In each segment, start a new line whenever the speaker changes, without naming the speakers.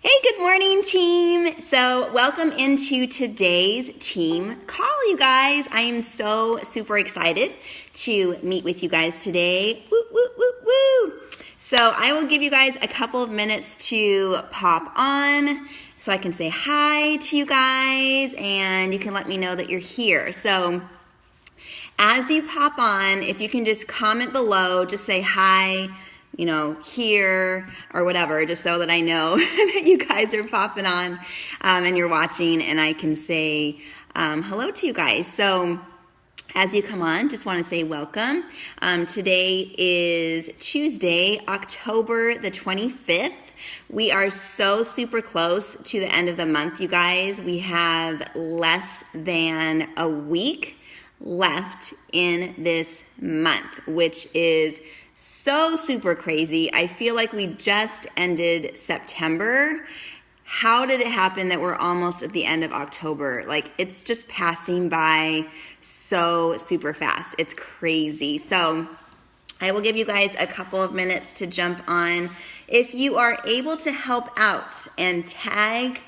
Hey, good morning, team. So welcome into today's team call, you guys. I am so super excited to meet with you guys today. Woo, woo, woo, woo. So I will give you guys a couple of minutes to pop on so I can say hi to you guys and you can let me know that you're here. So as you pop on, if you can just comment below, just say hi, here or whatever, just so that I know that you guys are popping on and you're watching and I can say hello to you guys. So as you come on, just want to say welcome. Today is Tuesday, October the 25th. We are so super close to the end of the month, you guys. We have less than a week left in this month, which is so super crazy. I feel like we just ended September. How did it happen that we're almost at the end of October? Like, it's just passing by so super fast. It's crazy. So I will give you guys a couple of minutes to jump on. If you are able to help out and tag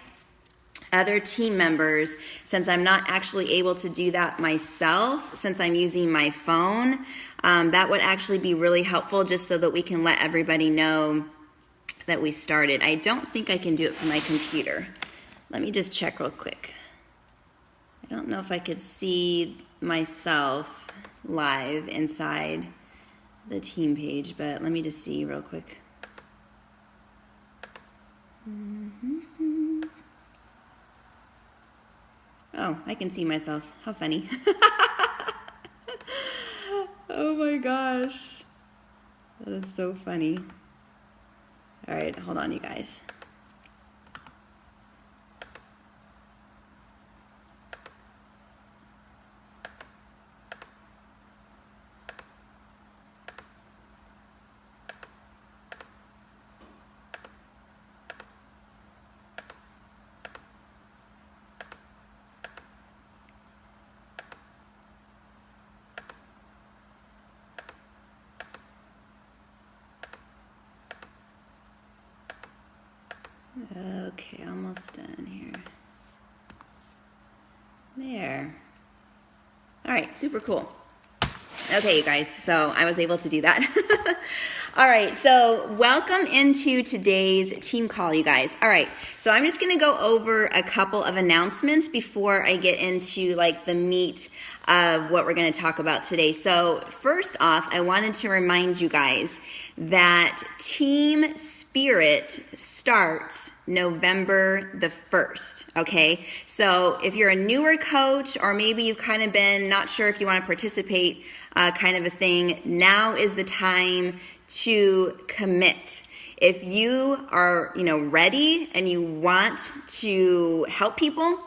other team members, since I'm not actually able to do that myself, since I'm using my phone, that would actually be really helpful just so that we can let everybody know that we started. I don't think I can do it from my computer. Let me just check real quick. I don't know if I could see myself live inside the team page, but let me just see real quick. Oh, I can see myself. How funny. Oh my gosh. That is so funny. All right, hold on, you guys. Okay, almost done here. There. All right, super cool. Okay, you guys, so I was able to do that. All right, so welcome into today's team call, you guys. All right, so I'm just gonna go over a couple of announcements before I get into like the meat of what we're gonna talk about today. So first off, I wanted to remind you guys that Team Spirit starts November the 1st, okay? So if you're a newer coach or maybe you've kind of been not sure if you want to participate kind of a thing, now is the time to commit. If you are, ready and you want to help people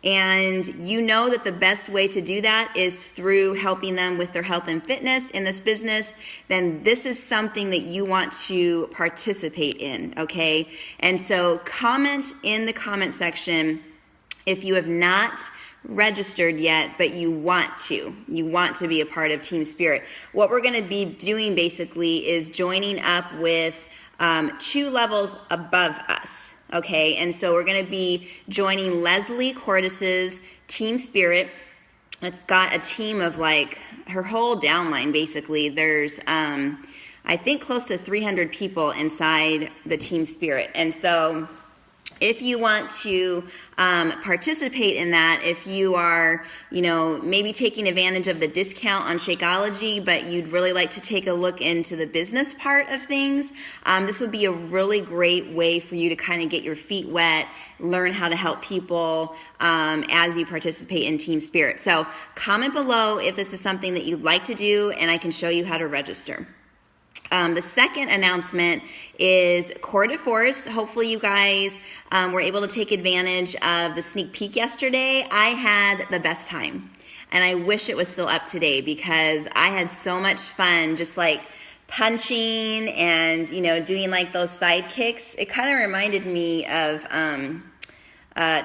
and you know that the best way to do that is through helping them with their health and fitness in this business, then this is something that you want to participate in, okay? And so comment in the comment section if you have not registered yet, but you want to be a part of Team Spirit. What we're going to be doing basically is joining up with 2 levels above us. Okay, and so we're going to be joining Leslie Cortis's Team Spirit. It's got a team of like her whole downline basically. There's I think close to 300 people inside the Team Spirit. And so if you want to participate in that, if you are, maybe taking advantage of the discount on Shakeology, but you'd really like to take a look into the business part of things, this would be a really great way for you to kind of get your feet wet, learn how to help people as you participate in Team Spirit. So comment below if this is something that you'd like to do, and I can show you how to register. The second announcement is Core de Force. Hopefully you guys were able to take advantage of the sneak peek yesterday. I had the best time, and I wish it was still up today because I had so much fun just like punching and, doing like those side kicks. It kind of reminded me of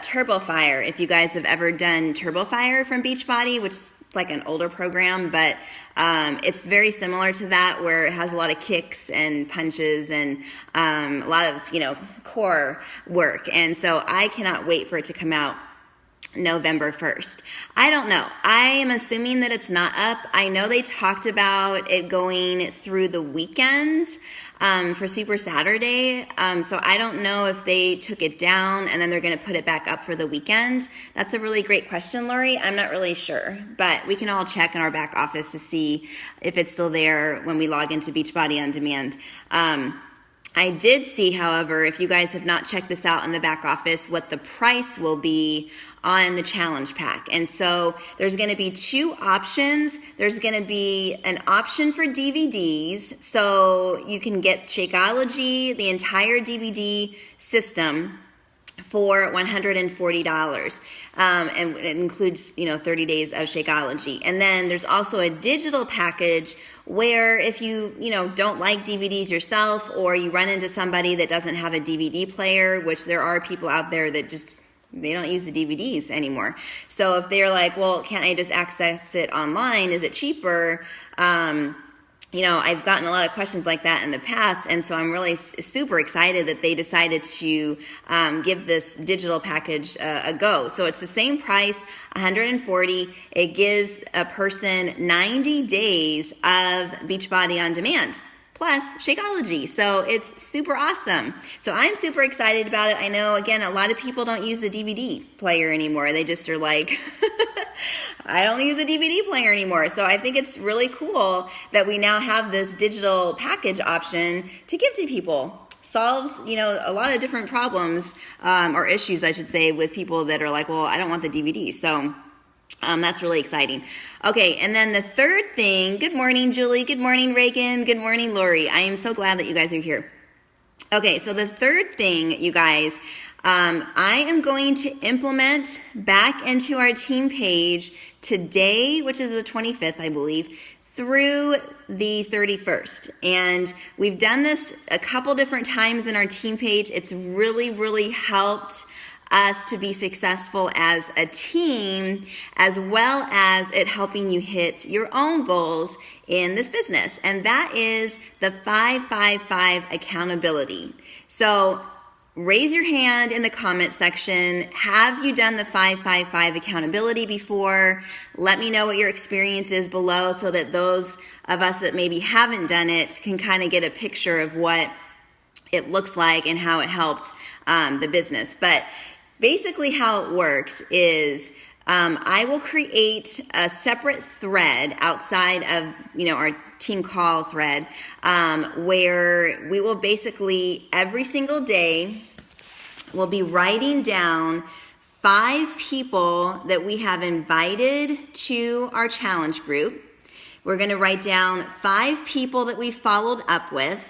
Turbo Fire, if you guys have ever done Turbo Fire from Beachbody, which is like an older program, but It's very similar to that, where it has a lot of kicks and punches and a lot of, core work. And so I cannot wait for it to come out November 1st. I don't know. I am assuming that it's not up. I know they talked about it going through the weekend for Super Saturday. So I don't know if they took it down and then they're going to put it back up for the weekend. That's a really great question, Lori. I'm not really sure, but we can all check in our back office to see if it's still there when we log into Beachbody On Demand. I did see, however, if you guys have not checked this out in the back office, what the price will be on the challenge pack. And so there's going to be two options. There's going to be an option for DVDs. So you can get Shakeology, the entire DVD system, for $140. And it includes, 30 days of Shakeology. And then there's also a digital package where if you, don't like DVDs yourself, or you run into somebody that doesn't have a DVD player, which there are people out there that just, they don't use the DVDs anymore. So if they're like, well, can't I just access it online? Is it cheaper? I've gotten a lot of questions like that in the past, and so I'm really super excited that they decided to give this digital package a go. So it's the same price, $140. It gives a person 90 days of Beachbody On Demand, plus Shakeology. So it's super awesome. So I'm super excited about it. I know, again, a lot of people don't use the DVD player anymore. They just are like, I don't use a DVD player anymore. So I think it's really cool that we now have this digital package option to give to people. Solves, a lot of different problems or issues, I should say, with people that are like, well, I don't want the DVD. So that's really exciting. Okay, and then the third thing, good morning, Julie. Good morning, Reagan. Good morning, Lori. I am so glad that you guys are here. Okay, so the third thing, you guys, I am going to implement back into our team page today, which is the 25th, I believe, through the 31st. And we've done this a couple different times in our team page. It's really, really helped us to be successful as a team, as well as it helping you hit your own goals in this business. And that is the 555 accountability. So raise your hand in the comment section. Have you done the 555 accountability before? Let me know what your experience is below, so that those of us that maybe haven't done it can kind of get a picture of what it looks like and how it helped the business. But basically how it works is I will create a separate thread outside of our team call thread where we will basically every single day we'll be writing down 5 people that we have invited to our challenge group. We're going to write down 5 people that we followed up with,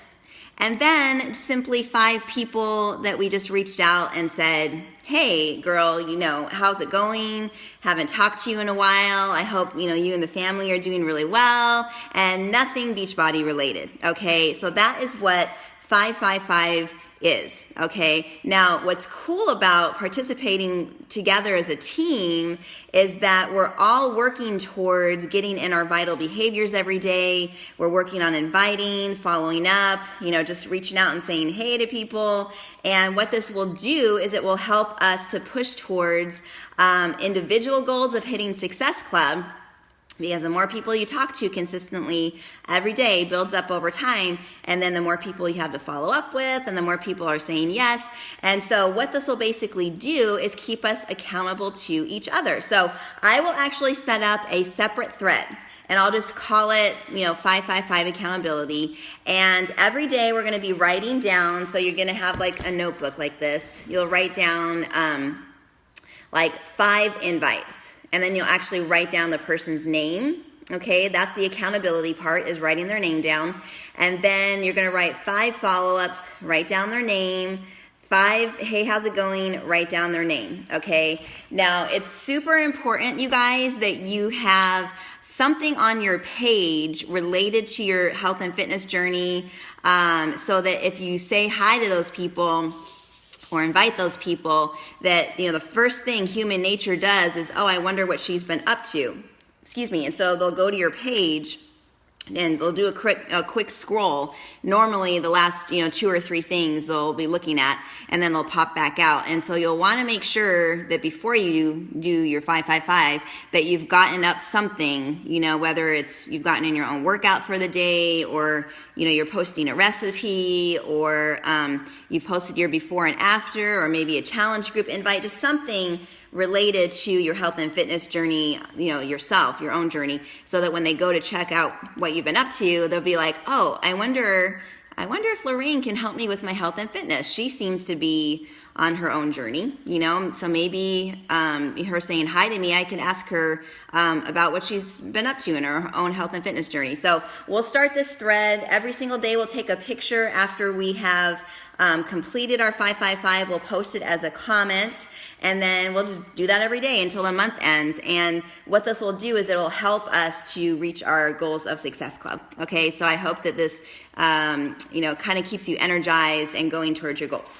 and then simply 5 people that we just reached out and said, hey, girl, how's it going? Haven't talked to you in a while. I hope, you and the family are doing really well, and nothing Beachbody related, okay? So that is what 555 is, okay? Now, what's cool about participating together as a team is that we're all working towards getting in our vital behaviors every day. We're working on inviting, following up, just reaching out and saying hey to people. And what this will do is it will help us to push towards individual goals of hitting Success Club, because the more people you talk to consistently every day builds up over time, and then the more people you have to follow up with, and the more people are saying yes. And so what this will basically do is keep us accountable to each other. So I will actually set up a separate thread, and I'll just call it, 555 accountability. And every day we're gonna be writing down, so you're gonna have like a notebook like this. You'll write down like 5 invites. And then you'll actually write down the person's name, okay? That's the accountability part, is writing their name down. And then you're gonna write 5 follow-ups, write down their name, 5, hey, how's it going? Write down their name, okay? Now, it's super important, you guys, that you have something on your page related to your health and fitness journey, so that if you say hi to those people, or invite those people, that the first thing human nature does is, oh, I wonder what she's been up to. Excuse me. And so they'll go to your page and they'll do a quick scroll. Normally the last 2 or 3 things they'll be looking at, and then they'll pop back out. And so you'll want to make sure that before you do your 5-5-5 that you've gotten up something, whether it's you've gotten in your own workout for the day, or you're posting a recipe, or you've posted your before and after, or maybe a challenge group invite, just something related to your health and fitness journey, yourself, your own journey, so that when they go to check out what you've been up to, they'll be like, oh, I wonder if Lorraine can help me with my health and fitness. She seems to be on her own journey, so maybe her saying hi to me, I can ask her about what she's been up to in her own health and fitness journey. So we'll start this thread. Every single day we'll take a picture after we have completed our 5-5-5. We'll post it as a comment, and then we'll just do that every day until the month ends. And what this will do is it'll help us to reach our Goals of Success Club. Okay, so I hope that this kind of keeps you energized and going towards your goals.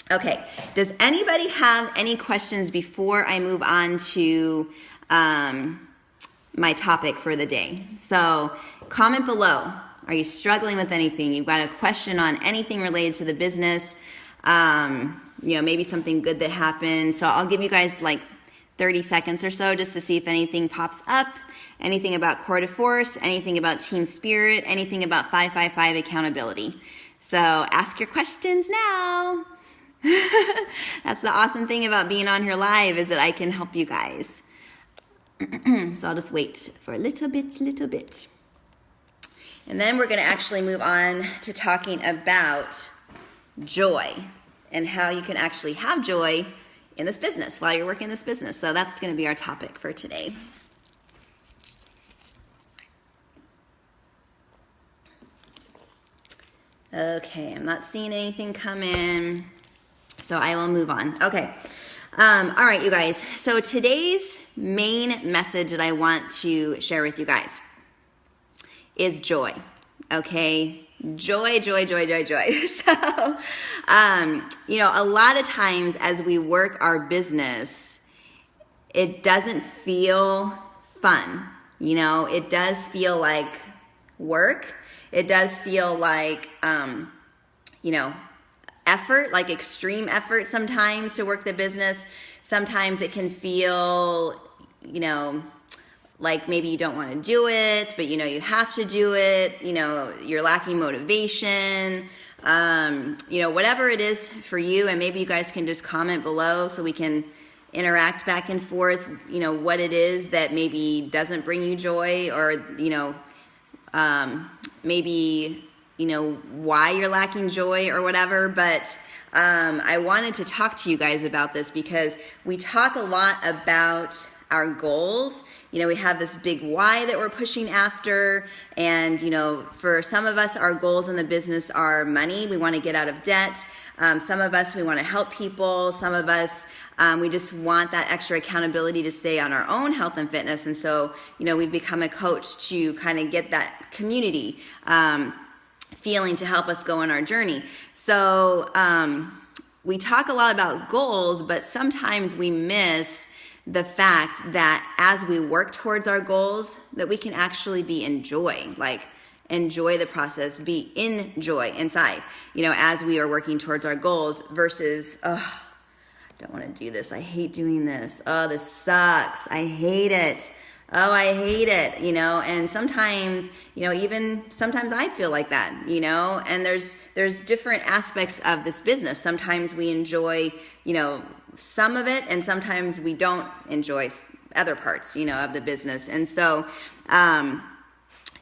Okay, does anybody have any questions before I move on to my topic for the day? So comment below. Are you struggling with anything? You've got a question on anything related to the business, maybe something good that happened. So I'll give you guys like 30 seconds or so just to see if anything pops up, anything about Core de Force, anything about team spirit, anything about 5-5-5 accountability. So ask your questions now. That's the awesome thing about being on here live, is that I can help you guys. So I'll just wait for a little bit. And then we're going to actually move on to talking about joy and how you can actually have joy in this business while you're working in this business. So that's going to be our topic for today. Okay, I'm not seeing anything come in, so I will move on. Okay. All right, you guys. So today's main message that I want to share with you guys is joy. Okay, joy. So, a lot of times as we work our business, it doesn't feel fun. It does feel like work. It does feel like, effort, like extreme effort sometimes to work the business. Sometimes it can feel, like maybe you don't want to do it, but you have to do it, you're lacking motivation, whatever it is for you. And maybe you guys can just comment below so we can interact back and forth, what it is that maybe doesn't bring you joy, or, maybe, why you're lacking joy or whatever. But I wanted to talk to you guys about this because we talk a lot about our goals. We have this big why that we're pushing after. And, for some of us, our goals in the business are money. We want to get out of debt. Some of us, we want to help people. Some of us, we just want that extra accountability to stay on our own health and fitness. And so, we've become a coach to kind of get that community feeling to help us go on our journey. So we talk a lot about goals, but sometimes we miss the fact that as we work towards our goals, that we can actually be in joy, like enjoy the process, be in joy inside, as we are working towards our goals versus, oh, I don't want to do this. I hate doing this. Oh, this sucks. I hate it. Oh, I hate it, and sometimes, even sometimes I feel like that, and there's different aspects of this business. Sometimes we enjoy, some of it, and sometimes we don't enjoy other parts, of the business. And so,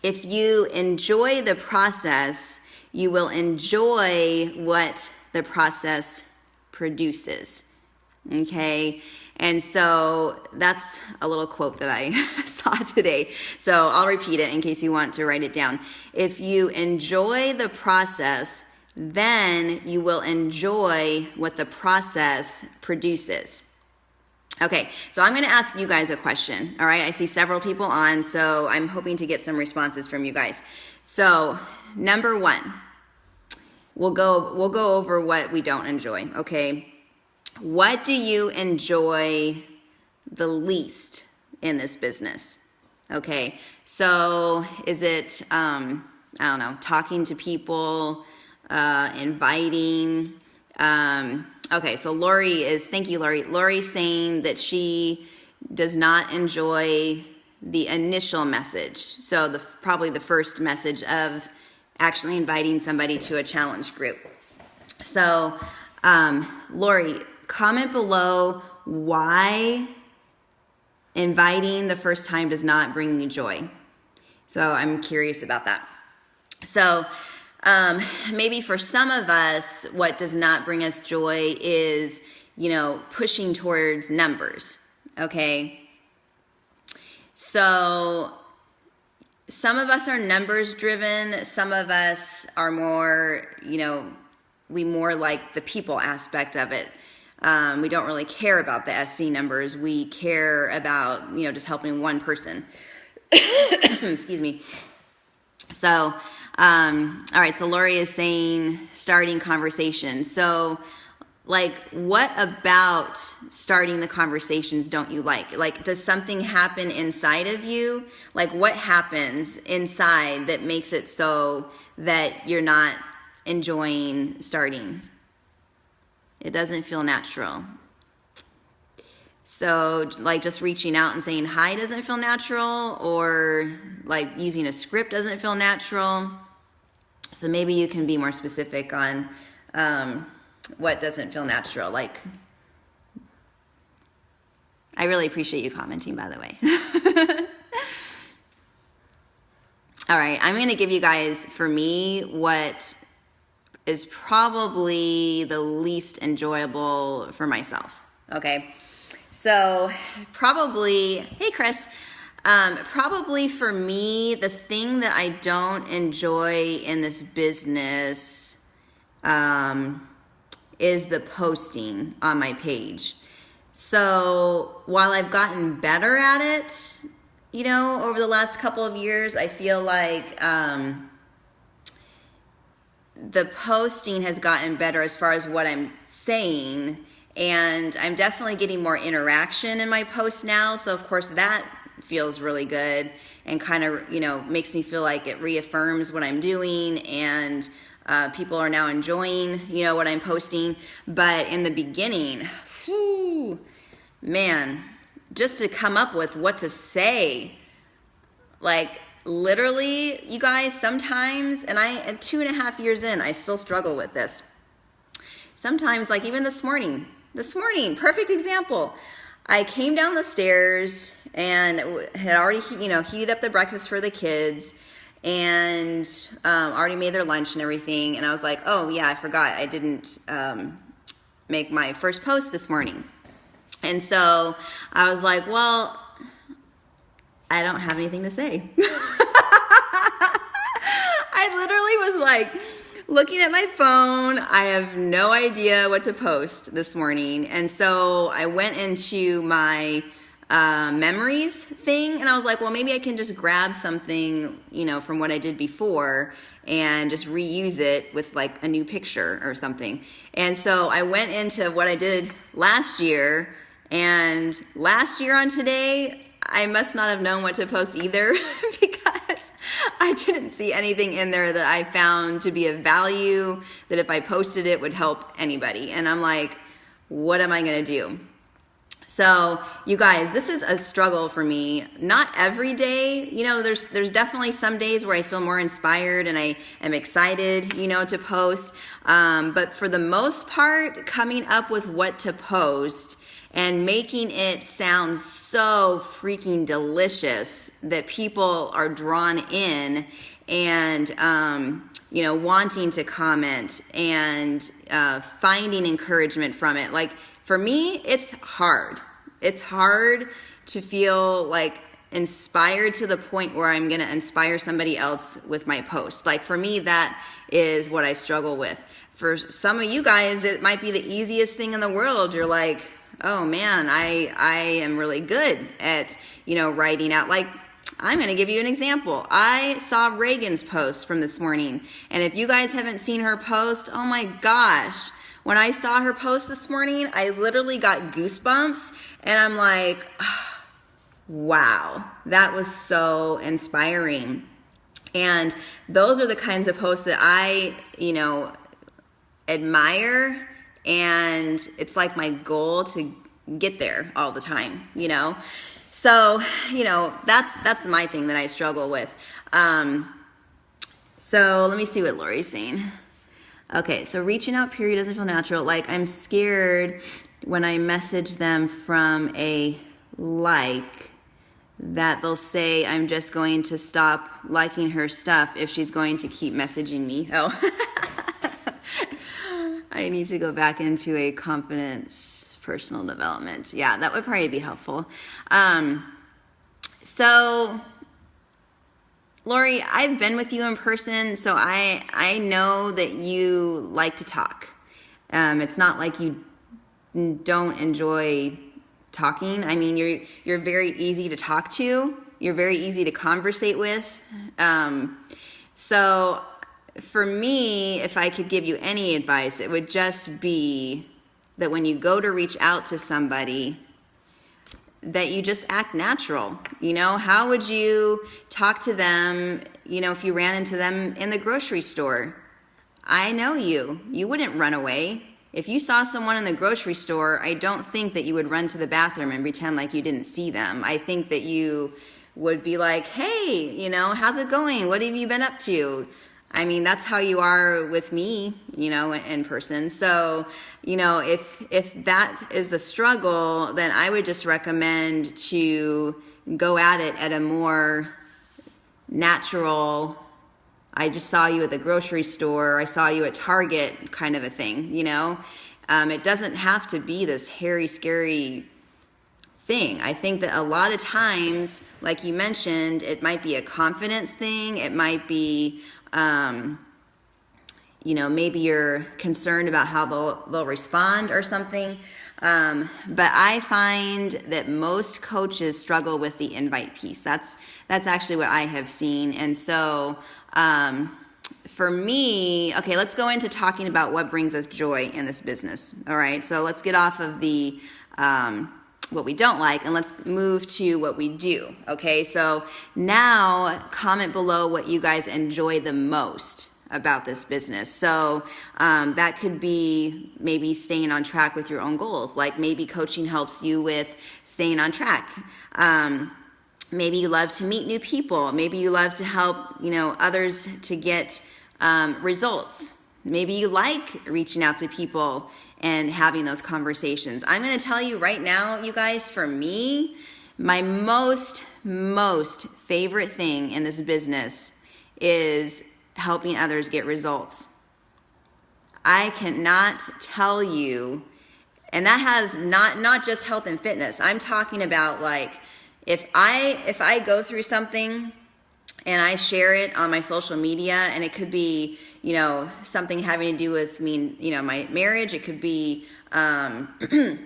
if you enjoy the process, you will enjoy what the process produces. Okay. And so that's a little quote that I saw today. So I'll repeat it in case you want to write it down. If you enjoy the process, then you will enjoy what the process produces. Okay, so I'm going to ask you guys a question. All right, I see several people on, so I'm hoping to get some responses from you guys. So, number one, we'll go over what we don't enjoy. Okay. What do you enjoy the least in this business? Okay, so is it, I don't know, talking to people, inviting? Okay, so thank you, Lori. Lori's saying that she does not enjoy the initial message. So probably the first message of actually inviting somebody to a challenge group. So, Lori, comment below why inviting the first time does not bring you joy. So I'm curious about that. So maybe for some of us, what does not bring us joy is, pushing towards numbers, okay? So some of us are numbers driven. Some of us are more, we more like the people aspect of it. We don't really care about the SC numbers. We care about, just helping one person. Excuse me. So, all right, so Lori is saying starting conversations. So, what about starting the conversations don't you like? Does something happen inside of you? What happens inside that makes it so that you're not enjoying starting? It doesn't feel natural. So, just reaching out and saying hi doesn't feel natural, or using a script doesn't feel natural. So maybe you can be more specific on what doesn't feel natural. I really appreciate you commenting, by the way. All right, I'm going to give you guys, for me, what is probably the least enjoyable for myself, okay? So probably, hey Chris, probably for me, the thing that I don't enjoy in this business is the posting on my page. So while I've gotten better at it, over the last couple of years, I feel like the posting has gotten better as far as what I'm saying, and I'm definitely getting more interaction in my posts now. So of course that feels really good and kind of, makes me feel like it reaffirms what I'm doing, and people are now enjoying, what I'm posting. But in the beginning, man, just to come up with what to say, literally, you guys, sometimes, and at 2.5 years in, I still struggle with this. Sometimes, even this morning, perfect example. I came down the stairs and had already, heated up the breakfast for the kids, and already made their lunch and everything. And I was like, oh yeah, I forgot I didn't make my first post this morning. And so I was like, well, I don't have anything to say. I literally was looking at my phone. I have no idea what to post this morning. And so I went into my memories thing, and I was like, well, maybe I can just grab something, from what I did before and just reuse it with a new picture or something. And so I went into what I did last year, and last year on today, I must not have known what to post either because I didn't see anything in there that I found to be of value, that if I posted it would help anybody. And I'm like, what am I going to do? So you guys, this is a struggle for me. Not every day, there's definitely some days where I feel more inspired and I am excited, to post. But for the most part, coming up with what to post and making it sound so freaking delicious that people are drawn in and, wanting to comment and finding encouragement from it. For me, it's hard. It's hard to feel inspired to the point where I'm going to inspire somebody else with my post. For me, that is what I struggle with. For some of you guys, it might be the easiest thing in the world. You're like, oh man, I am really good at, writing out. I'm going to give you an example. I saw Reagan's post from this morning. And if you guys haven't seen her post, oh my gosh. When I saw her post this morning, I literally got goosebumps. And I'm like, wow, that was so inspiring. And those are the kinds of posts that I, admire, and it's like my goal to get there all the time, So, that's my thing that I struggle with. So let me see what Lori's saying. Okay, so reaching out period doesn't feel natural. Like, I'm scared when I message them from a like that they'll say I'm just going to stop liking her stuff if she's going to keep messaging me. Oh, I need to go back into a confidence personal development. Yeah, that would probably be helpful. So Lori, I've been with you in person, so I know that you like to talk. It's not like you don't enjoy talking. I mean, you're very easy to talk to. You're very easy to conversate with. So for me, if I could give you any advice, it would just be that when you go to reach out to somebody, that you just act natural. How would you talk to them, if you ran into them in the grocery store? I know you wouldn't run away. If you saw someone in the grocery store, I don't think that you would run to the bathroom and pretend like you didn't see them. I think that you would be like, hey, how's it going? What have you been up to? I mean, that's how you are with me, in person. So, if that is the struggle, then I would just recommend to go at it at a more natural, I just saw you at the grocery store, I saw you at Target kind of a thing, It doesn't have to be this hairy, scary thing. I think that a lot of times, like you mentioned, it might be a confidence thing. It might be, maybe you're concerned about how they'll respond or something. But I find that most coaches struggle with the invite piece. That's actually what I have seen. And so, for me, okay, let's go into talking about what brings us joy in this business. All right, so let's get off of the what we don't like, and let's move to what we do. Okay, so now comment below what you guys enjoy the most about this business. So that could be maybe staying on track with your own goals. Like, maybe coaching helps you with staying on track. Maybe you love to meet new people. Maybe you love to help, others to get results. Maybe you like reaching out to people and having those conversations. I'm going to tell you right now, you guys, for me, my most favorite thing in this business is helping others get results. I cannot tell you, and that has not just health and fitness. I'm talking about, like, if I go through something and I share it on my social media, and it could be, something having to do with me, my marriage. It could be, I don't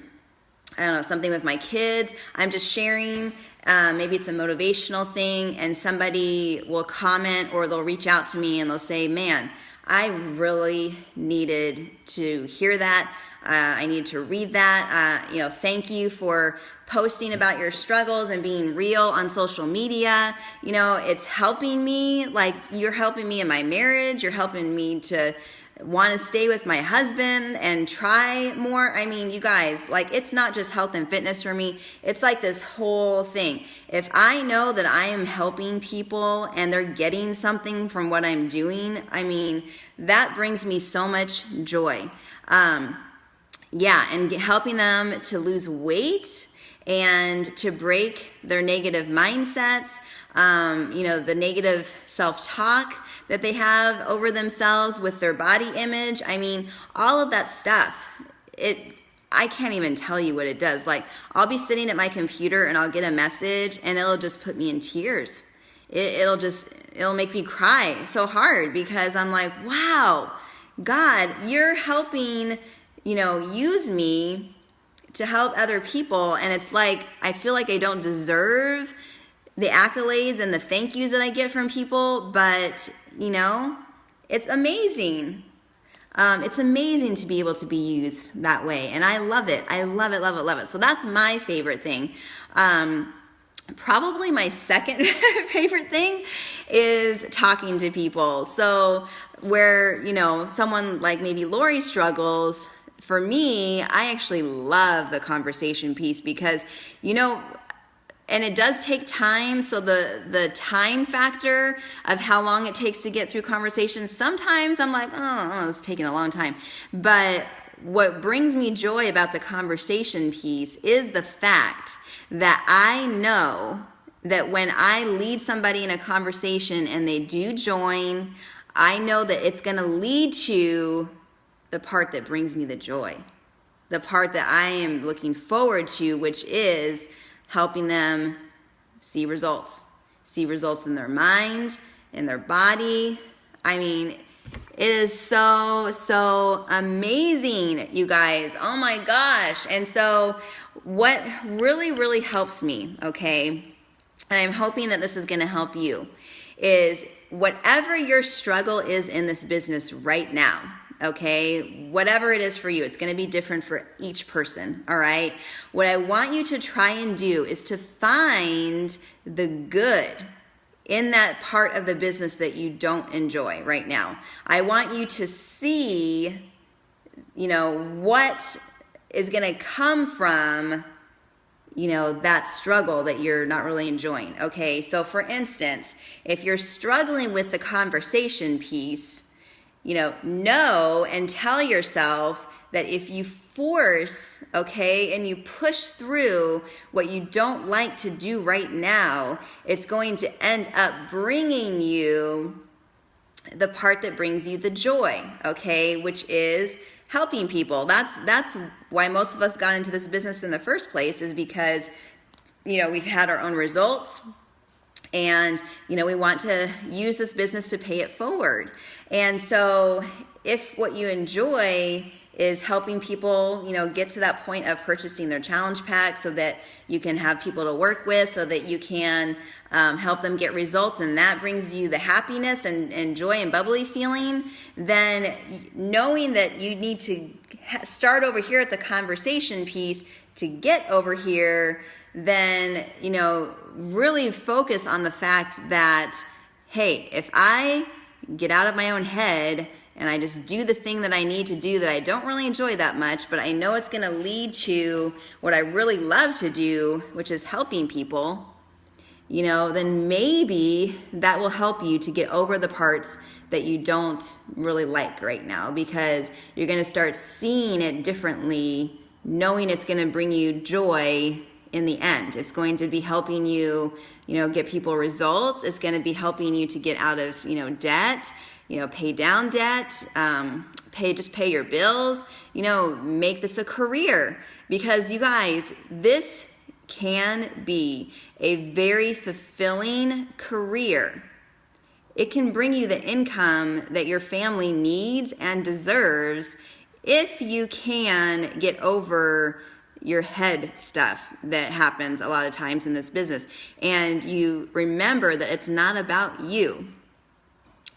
know, something with my kids. I'm just sharing. Maybe it's a motivational thing, and somebody will comment or they'll reach out to me and they'll say, man, I really needed to hear that. I need to read that. Thank you for posting about your struggles and being real on social media. It's helping me. Like, you're helping me in my marriage. You're helping me to want to stay with my husband and try more. I mean, you guys, like, it's not just health and fitness for me. It's like this whole thing. If I know that I am helping people and they're getting something from what I'm doing, I mean, that brings me so much joy. And helping them to lose weight and to break their negative mindsets, the negative self-talk that they have over themselves with their body image. I mean, all of that stuff, I can't even tell you what it does. Like, I'll be sitting at my computer and I'll get a message and it'll just put me in tears. It'll make me cry so hard, because I'm like, wow, God, you're helping, use me to help other people. And it's like, I feel like I don't deserve the accolades and the thank yous that I get from people, but it's amazing. It's amazing to be able to be used that way, and I love it. I love it, love it, love it. So that's my favorite thing. Probably my second favorite thing is talking to people. So where, someone like maybe Lori struggles, for me, I actually love the conversation piece because, and it does take time. So the time factor of how long it takes to get through conversations, sometimes I'm like, oh, it's taking a long time. But what brings me joy about the conversation piece is the fact that I know that when I lead somebody in a conversation and they do join, I know that it's going to lead to the part that brings me the joy, the part that I am looking forward to, which is helping them see results in their mind, in their body. I mean, it is so amazing, you guys. Oh my gosh. And so what really helps me, okay, and I'm hoping that this is going to help you, is whatever your struggle is in this business right now, okay, whatever it is for you, it's going to be different for each person, all right? What I want you to try and do is to find the good in that part of the business that you don't enjoy right now. I want you to see, what is going to come from, that struggle that you're not really enjoying. Okay, so for instance, if you're struggling with the conversation piece, know and tell yourself that if you force, okay, and you push through what you don't like to do right now, it's going to end up bringing you the part that brings you the joy, okay, which is helping people. That's why most of us got into this business in the first place, is because, we've had our own results. And, we want to use this business to pay it forward. And so if what you enjoy is helping people, get to that point of purchasing their challenge pack so that you can have people to work with, so that you can help them get results, and that brings you the happiness and joy and bubbly feeling, then knowing that you need to start over here at the conversation piece to get over here, then, really focus on the fact that, hey, if I get out of my own head and I just do the thing that I need to do that I don't really enjoy that much, but I know it's going to lead to what I really love to do, which is helping people, then maybe that will help you to get over the parts that you don't really like right now, because you're going to start seeing it differently, knowing it's going to bring you joy in the end. It's going to be helping you, get people results. It's going to be helping you to get out of, debt, pay down debt, pay your bills, make this a career, because you guys, this can be a very fulfilling career. It can bring you the income that your family needs and deserves if you can get over your head stuff that happens a lot of times in this business. And you remember that it's not about you.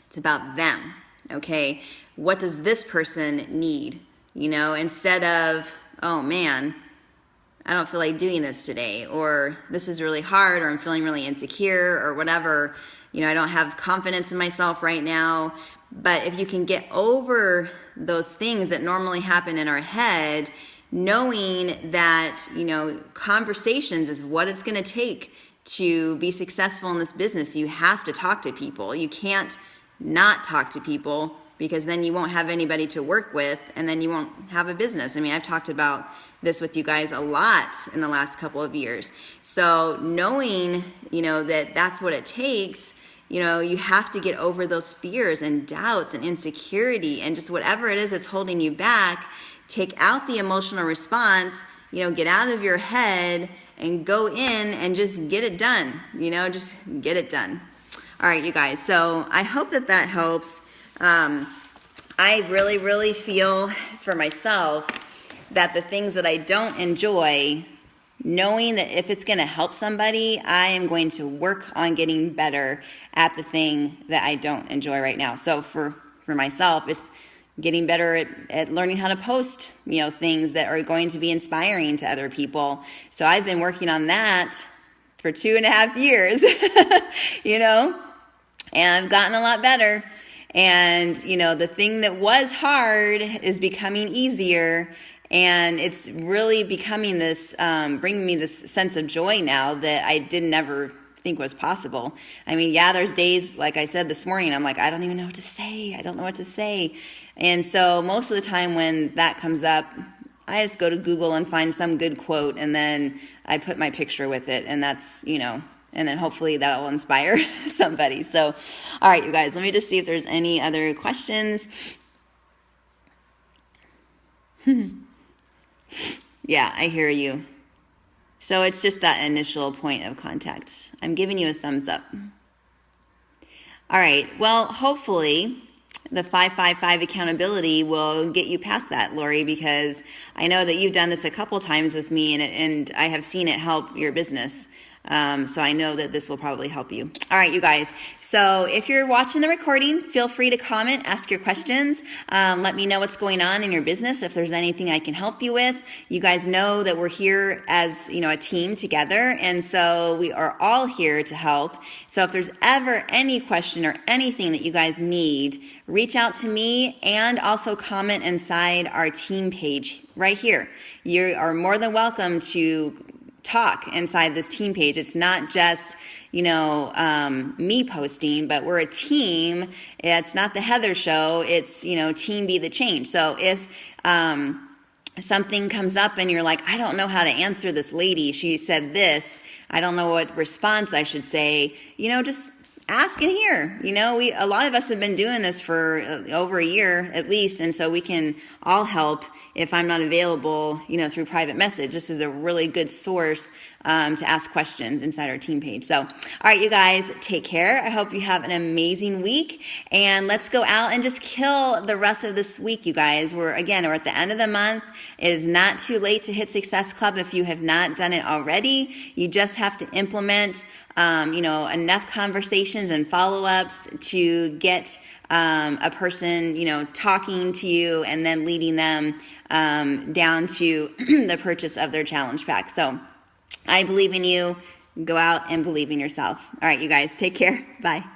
It's about them, okay? What does this person need? Instead of, oh man, I don't feel like doing this today, or this is really hard, or I'm feeling really insecure, or whatever, I don't have confidence in myself right now. But if you can get over those things that normally happen in our head, knowing that, conversations is what it's going to take to be successful in this business. You have to talk to people. You can't not talk to people, because then you won't have anybody to work with, and then you won't have a business. I mean, I've talked about this with you guys a lot in the last couple of years. So knowing, that that's what it takes, you have to get over those fears and doubts and insecurity and just whatever it is that's holding you back. Take out the emotional response, get out of your head and go in and just get it done, just get it done. All right, you guys, so I hope that helps. I really feel for myself that the things that I don't enjoy, knowing that if it's going to help somebody, I am going to work on getting better at the thing that I don't enjoy right now. So for myself, it's getting better at learning how to post, things that are going to be inspiring to other people. So I've been working on that for 2.5 years, you know, and I've gotten a lot better. And, you know, the thing that was hard is becoming easier. And it's really becoming this, bringing me this sense of joy now that I didn't ever think was possible. I mean, yeah, there's days, like I said this morning, I'm like, I don't even know what to say. I don't know what to say. And so most of the time when that comes up, I just go to Google and find some good quote, and then I put my picture with it, and that's, you know, and then hopefully that'll inspire somebody. So, all right, you guys, let me just see if there's any other questions. Yeah, I hear you. So it's just that initial point of contact. I'm giving you a thumbs up. All right, well, hopefully the 555 accountability will get you past that, Lori, because I know that you've done this a couple times with me, and I have seen it help your business. So I know that this will probably help you. All right, you guys. So if you're watching the recording, feel free to comment, ask your questions. Let me know what's going on in your business, if there's anything I can help you with. You guys know that we're here as, you know, a team together, and so we are all here to help. So if there's ever any question or anything that you guys need, reach out to me and also comment inside our team page right here. You are more than welcome to talk inside this team page. It's not just, you know, me posting, but we're a team. It's not the Heather show. It's, you know, team be the change. So if something comes up and you're like, I don't know how to answer this lady, she said this, I don't know what response I should say, you know, just ask in here. You know, a lot of us have been doing this for over a year at least, and so we can all help if I'm not available, you know, through private message. This is a really good source to ask questions inside our team page. So, all right, you guys, take care. I hope you have an amazing week, and let's go out and just kill the rest of this week, you guys. We're at the end of the month. It is not too late to hit Success Club if you have not done it already. You just have to implement you know, enough conversations and follow-ups to get a person, you know, talking to you and then leading them down to the purchase of their challenge pack. So I believe in you. Go out and believe in yourself. All right, you guys, take care. Bye.